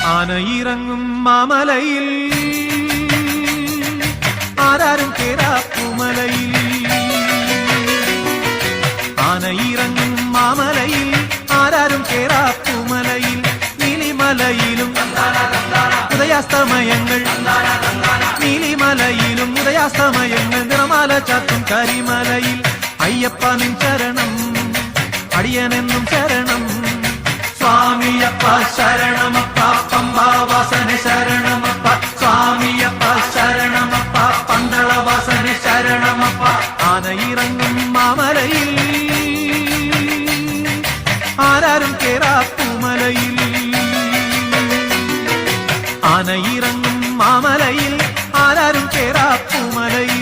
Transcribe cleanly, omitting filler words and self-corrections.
ആനയിറങ്ങും മാമലയിൽ ആരാരും കേറാപ്പുമലയിൽ ആനയിറങ്ങും മാമലയിൽ ആരാരും കേറാപ്പുമലയിൽ നീലിമലയിലും ഉദയാസ്തമയങ്ങൾ നീലിമലയിലും ഉദയാസ്തമയങ്ങൾ നിറമാല ചാത്തും കരിമലയിൽ അയ്യപ്പ നിൻ ശരണം അടിയനെന്നും ശരണം സ്വാമിയപ്പ ശരണമപ്പ പമ്പാവാസന ശരണമപ്പ സ്വാമിയപ്പ ശരണമപ്പ പന്തളവാസന ശരണമപ്പ ആനയിറങ്ങും മാമലയിൽ ആരാരും കേറാപ്പുമലയിൽ ആനയിറങ്ങും മാമലയിൽ ആരാരും കേറാപ്പുമലയിൽ